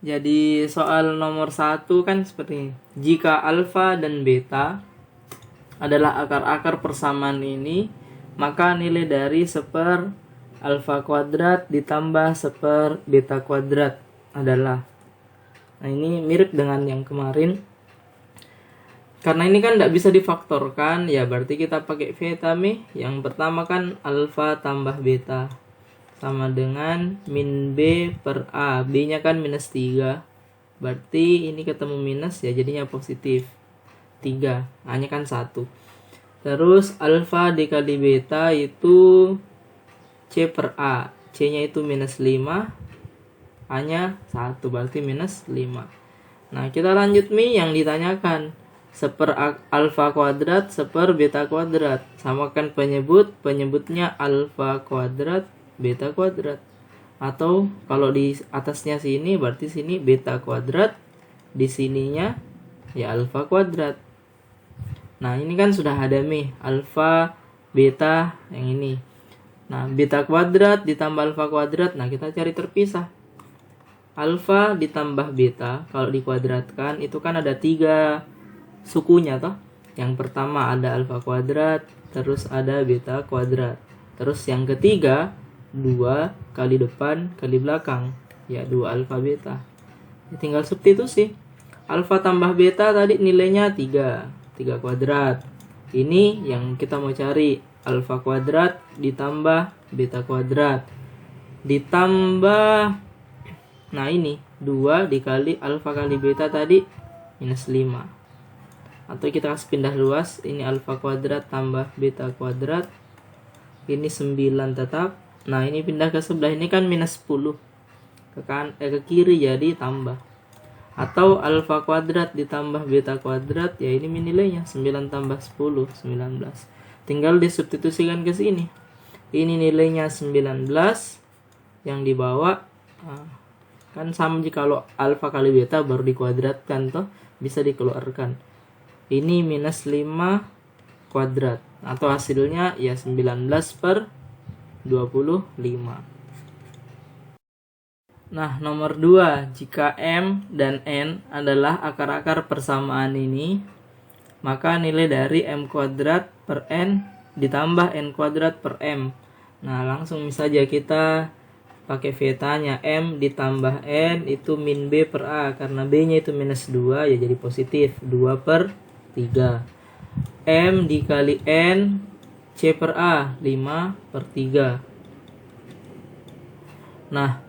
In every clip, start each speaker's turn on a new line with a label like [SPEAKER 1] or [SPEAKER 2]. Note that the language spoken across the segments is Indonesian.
[SPEAKER 1] Jadi soal nomor 1 kan seperti ini. Jika alfa dan beta adalah akar-akar persamaan ini, maka nilai dari seper alfa kuadrat ditambah seper beta kuadrat adalah. Nah, ini mirip dengan yang kemarin. Karena ini kan tidak bisa difaktorkan, ya berarti kita pakai beta nih. Yang pertama kan alfa tambah beta sama dengan min B per A. B-nya kan minus 3. Berarti ini ketemu minus, ya jadinya positif 3. A-nya kan 1. Terus alfa dikali beta itu C per A. C-nya itu minus 5. A-nya 1. Berarti minus 5. Nah, kita lanjut nih yang ditanyakan. Seper alfa kuadrat, seper beta kuadrat. Samakan penyebutnya alfa kuadrat, beta kuadrat. Atau kalau di atasnya sini berarti sini beta kuadrat, di sininya ya alfa kuadrat. Nah, ini kan sudah ada nih alfa beta yang ini. Nah, beta kuadrat ditambah alfa kuadrat. Nah, kita cari terpisah. Alfa ditambah beta kalau dikuadratkan itu kan ada 3 sukunya toh. Yang pertama ada alfa kuadrat, terus ada beta kuadrat. Terus yang ketiga 2 kali depan kali belakang, ya 2 alfa beta. Ya, tinggal substitusi. Alfa tambah beta tadi nilainya 3 kuadrat. Ini yang kita mau cari, alfa kuadrat ditambah beta kuadrat. Ditambah, nah ini 2 dikali alfa kali beta tadi minus 5. Atau kita kasih pindah luas, ini alfa kuadrat tambah beta kuadrat. Ini 9 tetap. Nah, ini pindah ke sebelah, ini kan minus 10. Ke kiri jadi tambah. Atau alfa kuadrat ditambah beta kuadrat, ya ini nilainya 9 tambah 10, 19. Tinggal disubstitusikan ke sini. Ini nilainya 19. Yang di bawah kan sama jika kalau alfa kali beta baru dikuadratkan toh, bisa dikeluarkan. Ini minus 5 kuadrat. Atau hasilnya ya 19 per 25. Nah, nomor 2, jika M dan N adalah akar-akar persamaan ini, maka nilai dari M kuadrat per N ditambah N kuadrat per M. Nah, langsung saja kita pakai betanya. M ditambah N itu min B per A. Karena B-nya itu minus 2, ya jadi positif 2 per 3. M dikali N C per A 5 per 3. Nah,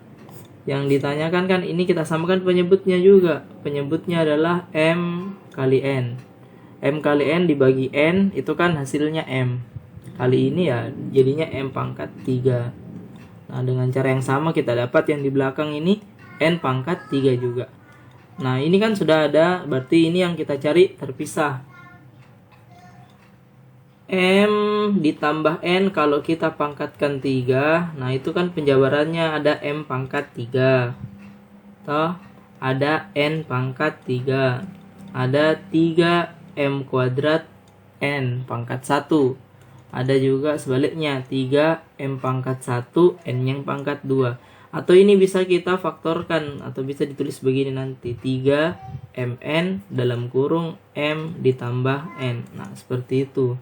[SPEAKER 1] yang ditanyakan kan ini kita samakan penyebutnya juga. Penyebutnya adalah M kali N. M kali N dibagi N itu kan hasilnya M. Kali ini ya jadinya M pangkat 3. Nah, dengan cara yang sama kita dapat yang di belakang ini N pangkat 3 juga. Nah, ini kan sudah ada, berarti ini yang kita cari terpisah. M ditambah N kalau kita pangkatkan 3, nah itu kan penjabarannya ada M pangkat 3. Toh, ada N pangkat 3. Ada 3 M kuadrat N pangkat 1. Ada juga sebaliknya 3 M pangkat 1 N yang pangkat 2. Atau ini bisa kita faktorkan atau bisa ditulis begini nanti 3 MN dalam kurung M ditambah N. Nah, seperti itu.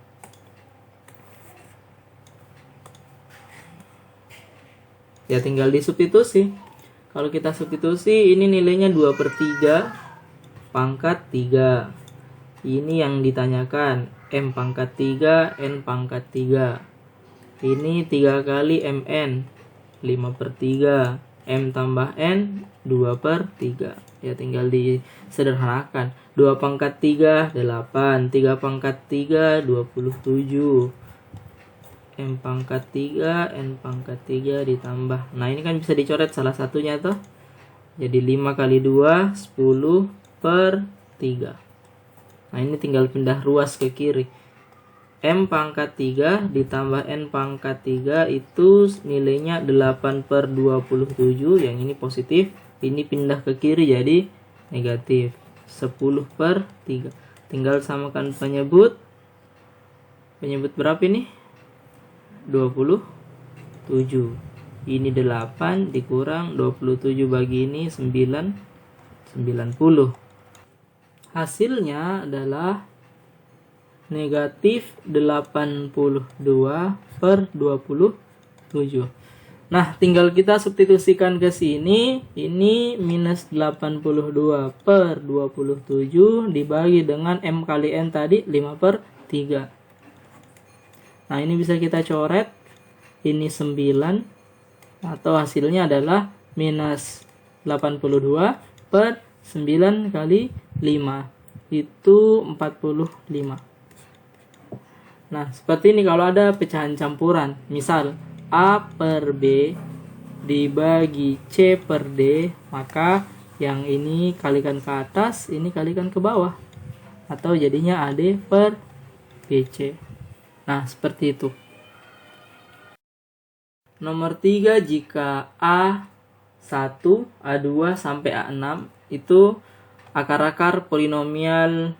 [SPEAKER 1] Ya tinggal disubstitusi. Kalau kita substitusi ini nilainya 2 per 3 pangkat 3. Ini yang ditanyakan M pangkat 3 N pangkat 3. Ini 3 kali MN 5 per 3. M tambah N 2 per 3. Ya tinggal disederhanakan. 2 pangkat 3 8. 3 pangkat 3 27. M pangkat 3 N pangkat 3 ditambah. Nah, ini kan bisa dicoret salah satunya tuh. Jadi 5 kali 2 10 per 3. Nah, ini tinggal pindah ruas ke kiri. M pangkat 3 ditambah N pangkat 3 itu nilainya 8 per 27. Yang ini positif. Ini pindah ke kiri jadi negatif 10 per 3. Tinggal samakan penyebut. Penyebut berapa ini? 27. Ini 8 dikurang 27 bagi ini 9. 90. Hasilnya adalah negatif 82 per 27. Nah, tinggal kita substitusikan ke sini. Ini minus 82 per 27 dibagi dengan M kali N tadi 5 per 3. Nah, ini bisa kita coret. Ini 9. Atau hasilnya adalah minus 82 per 9 kali 5. Itu 45. Nah, seperti ini kalau ada pecahan campuran. Misal, A per B dibagi C per D, maka yang ini kalikan ke atas, ini kalikan ke bawah. Atau jadinya AD per BC. Nah, seperti itu. Nomor 3, jika A1, A2, sampai A6 itu akar-akar polinomial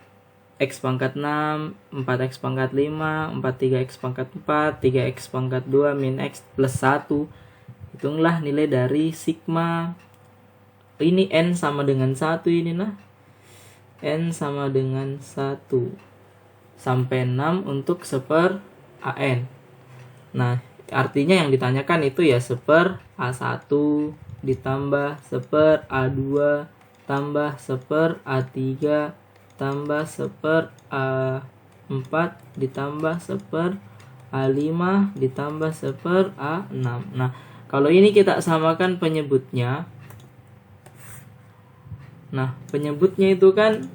[SPEAKER 1] X pangkat 6, 4X pangkat 5, 43X pangkat 4, 3X pangkat 2, min X plus 1. Hitunglah nilai dari sigma. Ini N sama dengan 1 ini nah. N sama dengan 1. Sampai 6 untuk seper AN. Nah, artinya yang ditanyakan itu ya seper A1 ditambah seper A2 tambah seper A3 tambah seper A4 ditambah seper A5 ditambah seper A6. Nah, kalau ini kita samakan penyebutnya. Nah, penyebutnya itu kan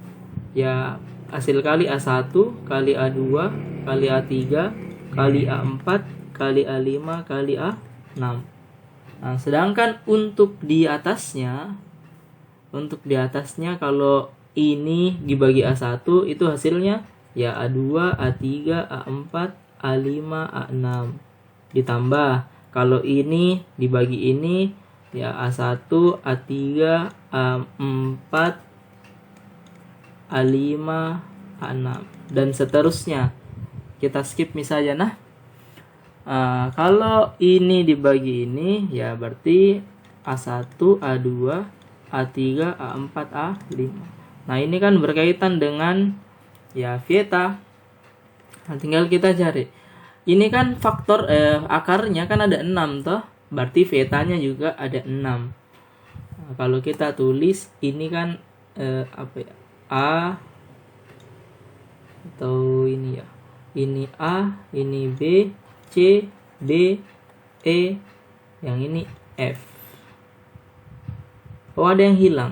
[SPEAKER 1] ya hasil kali A1 kali A2 kali A3 kali A4 kali A5 kali A6. Nah, sedangkan untuk di atasnya kalau ini dibagi A1 itu hasilnya ya A2, A3, A4, A5, A6. Ditambah kalau ini dibagi ini ya A1, A3, A4, A5, A6 dan seterusnya. Kita skip misalnya. Nah, kalau ini dibagi ini ya berarti A1, A2, A3, A4, A5. Nah, ini kan berkaitan dengan ya theta. Nah, tinggal kita cari. Ini kan faktor akarnya kan ada 6 toh. Berarti theta-nya juga ada 6. Nah, kalau kita tulis ini kan A atau ini ya. Ini A, ini B, C, D, E, yang ini F. Oh, ada yang hilang.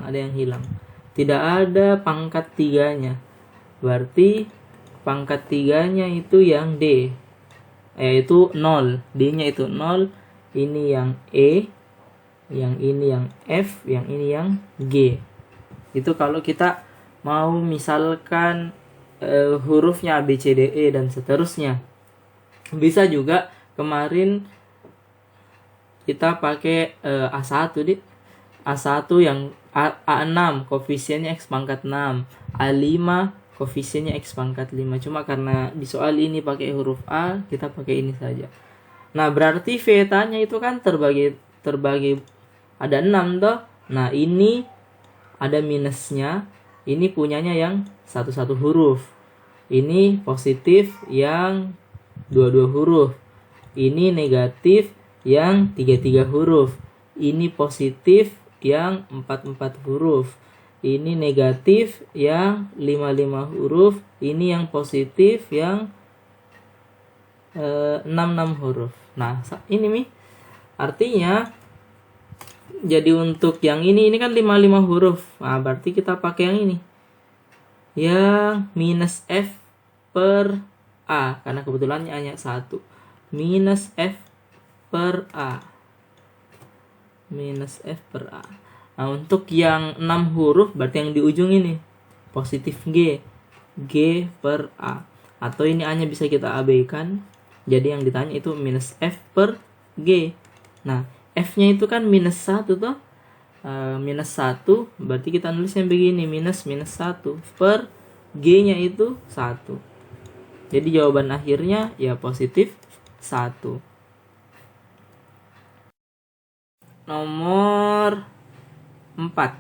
[SPEAKER 1] Tidak ada pangkat 3-nya. Berarti pangkat 3-nya itu yang D. Yaitu 0. D-nya itu 0. Ini yang E. Yang ini yang F. Yang ini yang G. Itu kalau kita mau misalkan hurufnya A, B, C, D, E dan seterusnya. Bisa juga kemarin kita pakai A1 di A1 yang A6 koefisiennya X pangkat 6, A5 koefisiennya X pangkat 5. Cuma karena di soal ini pakai huruf A, kita pakai ini saja. Nah, berarti theta-nya itu kan terbagi ada 6 toh. Nah, ini ada minusnya. Ini punyanya yang satu-satu huruf. Ini positif yang dua-dua huruf. Ini negatif yang tiga-tiga huruf. Ini positif yang 4 huruf. Ini negatif yang 5 huruf. Ini yang positif yang 6 huruf. Nah, ini nih artinya jadi untuk yang ini kan 5 huruf. Nah, berarti kita pakai yang ini. Yang minus F per A karena kebetulannya hanya 1. Minus F per A. Minus F per A. Nah, untuk yang 6 huruf berarti yang di ujung ini positif G. G per A. Atau ini A-nya bisa kita abaikan. Jadi yang ditanya itu minus F per G. Nah, F-nya itu kan minus 1 toh. Minus 1 berarti kita nulisnya begini. Minus 1 per G-nya itu 1. Jadi jawaban akhirnya ya positif 1. Nomor 4.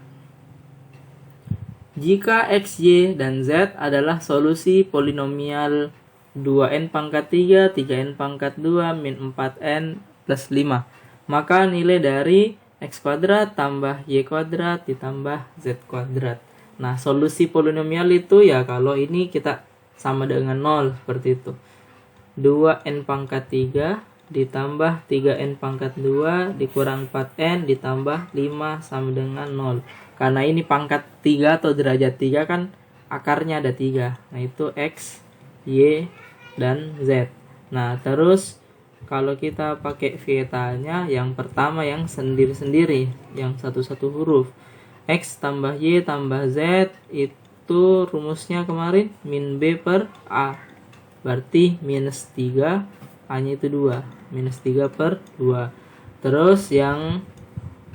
[SPEAKER 1] Jika X, Y, dan Z adalah solusi polinomial 2n pangkat 3, 3n pangkat 2, min 4n plus 5, maka nilai dari X kuadrat tambah Y kuadrat ditambah Z kuadrat. Nah, solusi polinomial itu ya kalau ini kita sama dengan 0, seperti itu. 2n pangkat 3 ditambah 3n pangkat 2 dikurang 4n ditambah 5 sama dengan 0. Karena ini pangkat 3 atau derajat 3 kan akarnya ada 3. Nah, itu X, Y, dan Z. Nah, terus kalau kita pakai vietanya, yang pertama yang sendiri-sendiri, yang satu-satu huruf. X tambah Y tambah Z itu rumusnya kemarin min B per A. Berarti minus 3, A-nya itu 2. Minus 3 per 2. Terus yang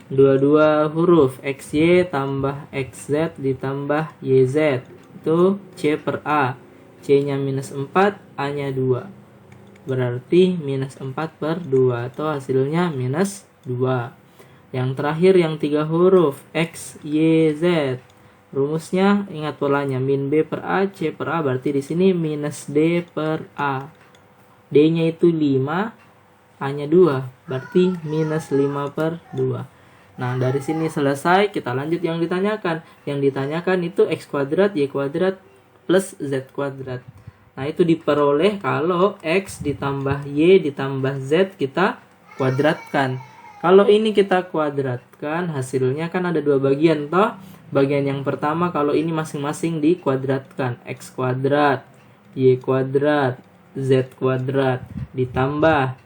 [SPEAKER 1] dua-dua huruf XY tambah XZ ditambah YZ itu C per A. C-nya minus 4, A-nya 2. Berarti minus 4 per 2 atau hasilnya minus 2. Yang terakhir yang 3 huruf X, Y, Z. Rumusnya ingat polanya min B per A, C per A, berarti di sini minus D per A. D-nya itu 5, A-nya 2, berarti minus 5 per 2. Nah, dari sini selesai, kita lanjut yang ditanyakan. Yang ditanyakan itu X kuadrat, Y kuadrat, plus Z kuadrat. Nah, itu diperoleh kalau X ditambah Y ditambah Z kita kuadratkan. Kalau ini kita kuadratkan, hasilnya kan ada dua bagian toh. Bagian yang pertama kalau ini masing-masing dikuadratkan. X kuadrat, Y kuadrat, Z kuadrat. Ditambah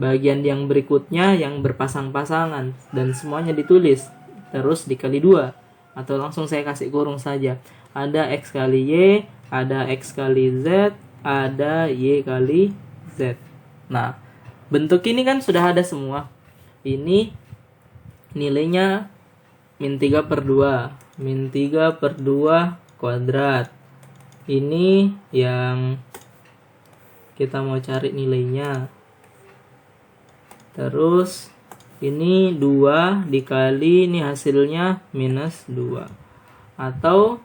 [SPEAKER 1] bagian yang berikutnya yang berpasang-pasangan. Dan semuanya ditulis. Terus dikali 2. Atau langsung saya kasih kurung saja. Ada X kali Y, ada X kali Z, ada Y kali Z. Nah, bentuk ini kan sudah ada semua. Ini nilainya min 3 per 2. Min 3 per 2 kuadrat. Ini yang kita mau cari nilainya. Terus ini 2 dikali ini hasilnya minus 2. Atau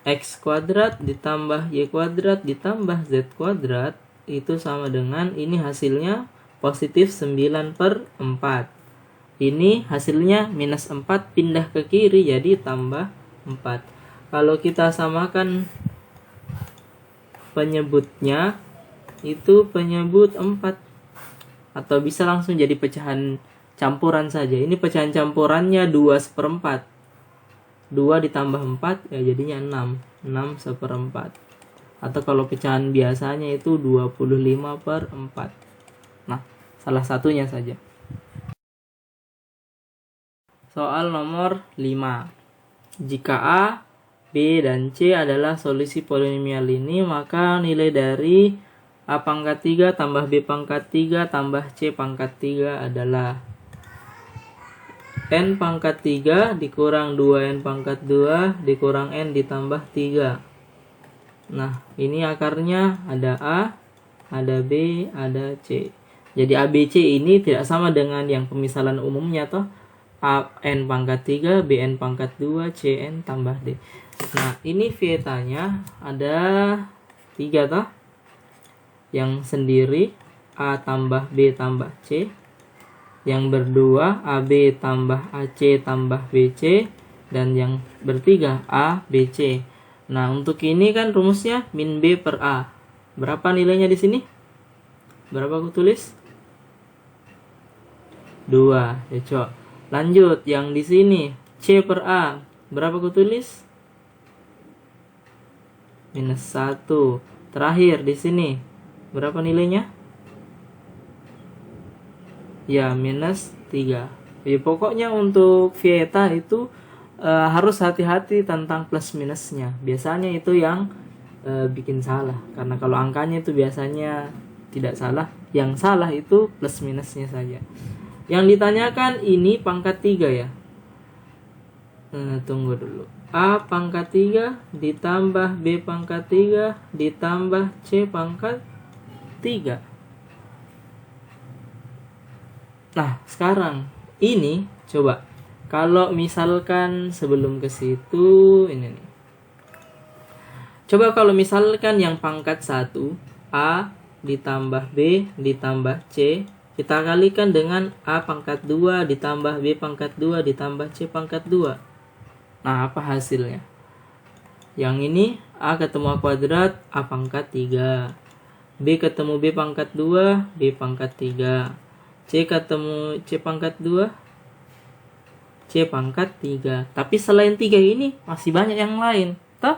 [SPEAKER 1] X kuadrat ditambah Y kuadrat ditambah Z kuadrat itu sama dengan ini hasilnya positif 9 per 4. Ini hasilnya minus 4 pindah ke kiri jadi tambah 4. Kalau kita samakan penyebutnya itu penyebut 4. Atau bisa langsung jadi pecahan campuran saja. Ini pecahan campurannya 2 seperempat. 2 ditambah 4 ya jadinya 6. 6 seperempat. Atau kalau pecahan biasanya itu 25 per 4. Nah, salah satunya saja. Soal nomor 5. Jika A, B, dan C adalah solusi polinomial ini, maka nilai dari A pangkat 3 tambah B pangkat 3 tambah C pangkat 3 adalah N pangkat 3 dikurang 2N pangkat 2 dikurang N ditambah 3. Nah, ini akarnya ada A, ada B, ada C. Jadi A, B, C ini tidak sama dengan yang pemisalan umumnya toh. A N pangkat 3, B N pangkat 2, C N tambah D. Nah, ini vietanya ada 3 toh. Yang sendiri A tambah B tambah C. Yang berdua AB tambah AC tambah BC. Dan yang bertiga A, B, C. Nah, untuk ini kan rumusnya min B per A. Berapa nilainya di sini? Berapa aku tulis? 2. Ya, cok. Lanjut, yang di sini C per A. Berapa aku tulis? Minus 1. Terakhir di sini berapa nilainya? Ya, minus 3. Ya, pokoknya untuk vieta itu harus hati-hati tentang plus minusnya. Biasanya itu yang bikin salah. Karena kalau angkanya itu biasanya tidak salah. Yang salah itu plus minusnya saja. Yang ditanyakan ini pangkat 3 ya. Tunggu dulu. A pangkat 3 ditambah B pangkat 3 ditambah C pangkat 3. Nah, sekarang ini coba. Kalau misalkan sebelum ke situ ini nih. Coba kalau misalkan yang pangkat 1, A ditambah B ditambah C, kita kalikan dengan A pangkat 2 ditambah B pangkat 2 ditambah C pangkat 2. Nah, apa hasilnya? Yang ini A ketemu A kuadrat, A pangkat 3. B ketemu B pangkat 2, B pangkat 3. C ketemu C pangkat 2, C pangkat 3. Tapi selain 3 ini masih banyak yang lain. Toh?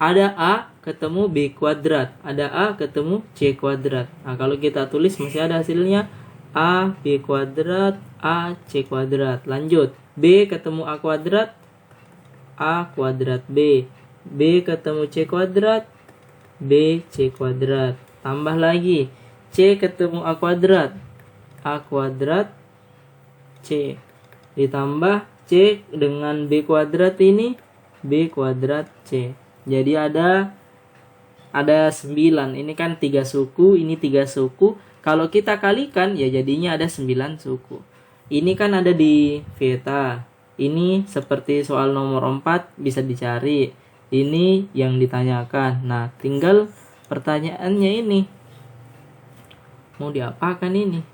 [SPEAKER 1] Ada A ketemu B kuadrat, ada A ketemu C kuadrat. Nah, kalau kita tulis masih ada hasilnya A B kuadrat, A C kuadrat. Lanjut, B ketemu A kuadrat, A kuadrat B. B ketemu C kuadrat, B C kuadrat. Tambah lagi, C ketemu A kuadrat C. Ditambah C dengan B kuadrat ini, B kuadrat C. Jadi ada 9. Ini kan 3 suku, ini 3 suku. Kalau kita kalikan ya jadinya ada 9 suku. Ini kan ada di Veta. Ini seperti soal nomor 4 bisa dicari. Ini yang ditanyakan. Nah, tinggal pertanyaannya ini. Mau diapakan ini?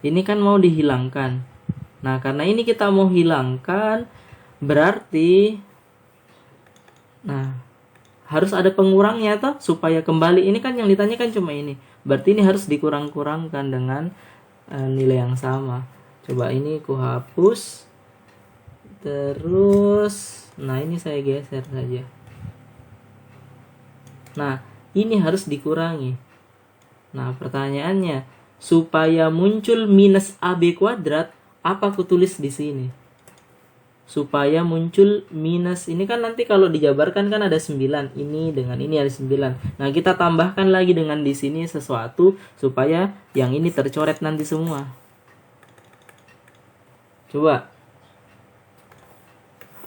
[SPEAKER 1] Ini kan mau dihilangkan. Nah, karena ini kita mau hilangkan, berarti harus ada pengurangnya toh supaya kembali. Ini kan yang ditanyakan cuma ini. Berarti ini harus dikurang-kurangkan dengan nilai yang sama. Coba ini ku hapus. Terus, nah ini saya geser saja. Nah, ini harus dikurangi. Nah, pertanyaannya, supaya muncul minus AB kuadrat, apa aku tulis di sini? Supaya muncul minus, ini kan nanti kalau dijabarkan kan ada 9. Ini dengan ini ada 9. Nah, kita tambahkan lagi dengan di sini sesuatu supaya yang ini tercoret nanti semua. Coba.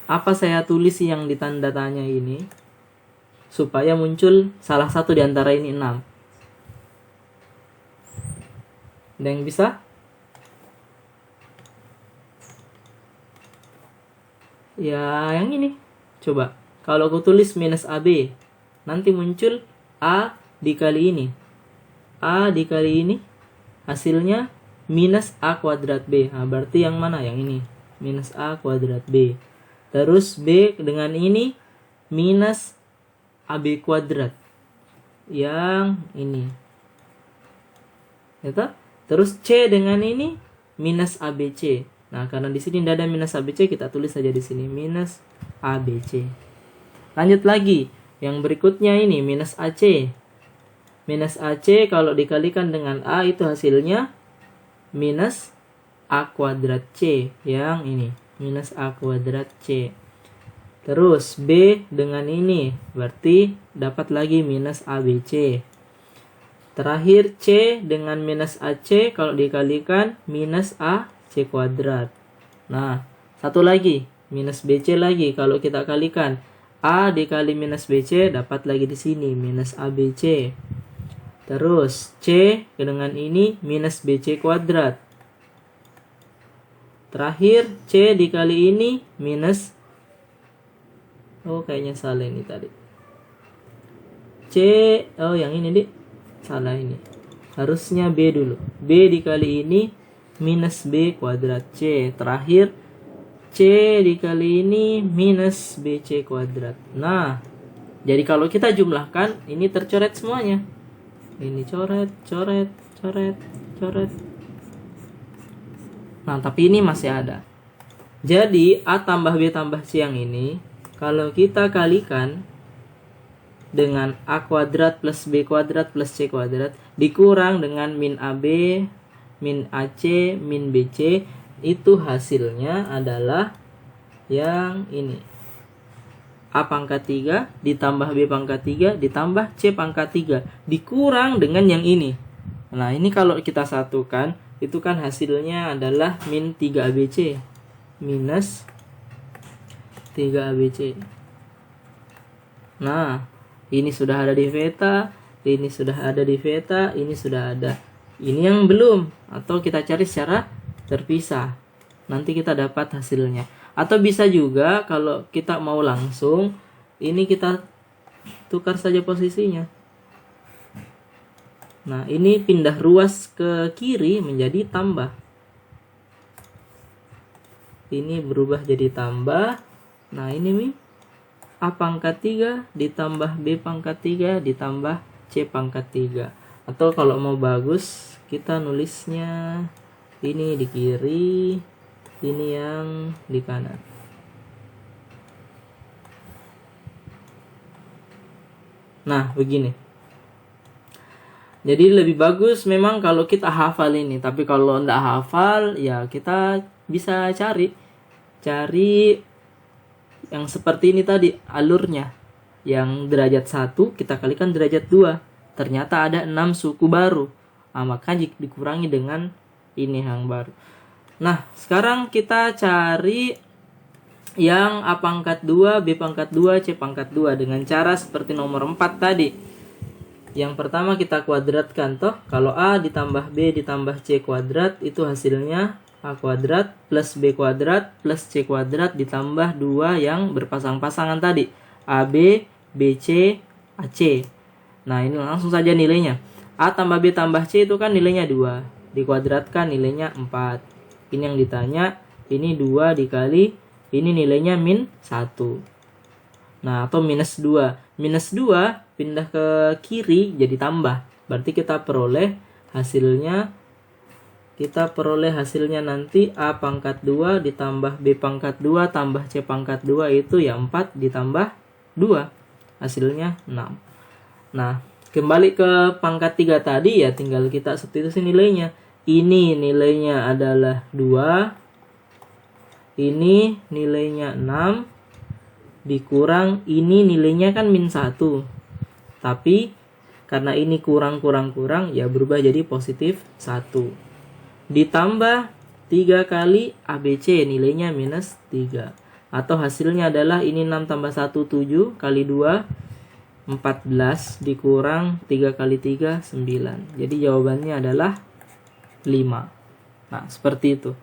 [SPEAKER 1] Apa saya tulis yang ditanda tanya ini? Supaya muncul salah satu di antara ini 6. Ada yang bisa? Ya, yang ini. Coba. Kalau aku tulis minus AB, nanti muncul A dikali ini. A dikali ini, hasilnya minus A kuadrat B. Nah, berarti yang mana? Yang ini. Minus A kuadrat B. Terus B dengan ini, minus AB kuadrat. Yang ini. Ya, terus C dengan ini, minus ABC. Nah, karena di sini tidak ada minus ABC, kita tulis saja di sini minus ABC. Lanjut lagi, yang berikutnya ini minus AC. Minus AC kalau dikalikan dengan A itu hasilnya minus A kuadrat C. Yang ini, minus A kuadrat C. Terus B dengan ini, berarti dapat lagi minus ABC. Terakhir C dengan minus AC kalau dikalikan minus AC kuadrat. Nah, satu lagi, minus BC lagi kalau kita kalikan. A dikali minus BC dapat lagi di sini minus ABC. Terus C dengan ini minus BC kuadrat. Terakhir C dikali ini minus, oh kayaknya salah ini tadi. C, oh yang ini dik, salah ini. Harusnya B dulu. B dikali ini minus B kuadrat C. Terakhir C dikali ini minus BC kuadrat. Nah, jadi kalau kita jumlahkan, ini tercoret semuanya. Ini coret, coret, coret, coret. Nah, tapi ini masih ada. Jadi, A tambah B tambah C yang ini, kalau kita kalikan dengan A kuadrat plus B kuadrat plus C kuadrat, dikurang dengan min AB, min AC, min BC, itu hasilnya adalah yang ini. A pangkat 3 ditambah B pangkat 3 ditambah C pangkat 3 dikurang dengan yang ini. Nah, ini kalau kita satukan, itu kan hasilnya adalah min 3ABC minus 3ABC. Nah, ini sudah ada di Veta, ini sudah ada di Veta, ini sudah ada. Ini yang belum, atau kita cari secara terpisah. Nanti kita dapat hasilnya. Atau bisa juga kalau kita mau langsung, ini kita tukar saja posisinya. Nah, ini pindah ruas ke kiri menjadi tambah. Ini berubah jadi tambah. Nah, ini nih A pangkat 3 ditambah B pangkat 3 ditambah C pangkat 3. Atau kalau mau bagus, kita nulisnya ini di kiri, ini yang di kanan. Nah, begini. Jadi lebih bagus memang kalau kita hafal ini. Tapi kalau nggak hafal, ya kita bisa cari yang seperti ini tadi alurnya. Yang derajat 1 kita kalikan derajat 2. Ternyata ada 6 suku baru. Nah, maka dikurangi dengan ini yang baru. Nah, sekarang kita cari yang A pangkat 2, B pangkat 2, C pangkat 2 dengan cara seperti nomor 4 tadi. Yang pertama kita kuadratkan toh. Kalau A ditambah B ditambah C kuadrat, itu hasilnya A kuadrat plus B kuadrat plus C kuadrat ditambah 2 yang berpasang-pasangan tadi. AB, BC, AC. Nah, ini langsung saja nilainya. A tambah B tambah C itu kan nilainya 2. Dikuadratkan nilainya 4. Ini yang ditanya, ini 2 dikali, ini nilainya min 1. Nah, atau minus 2. Minus 2 pindah ke kiri jadi tambah. Berarti kita peroleh hasilnya nanti A pangkat 2 ditambah B pangkat 2 tambah C pangkat 2 itu ya 4 ditambah 2. Hasilnya 6. Nah, kembali ke pangkat 3 tadi ya tinggal kita substitusi nilainya. Ini nilainya adalah 2. Ini nilainya 6. Dikurang ini nilainya kan min 1. Tapi karena ini kurang ya berubah jadi positif 1. Ditambah 3 kali ABC nilainya minus 3. Atau hasilnya adalah ini 6 tambah 1 7 kali 2 14 dikurang 3 kali 3 9. Jadi jawabannya adalah 5. Nah, seperti itu.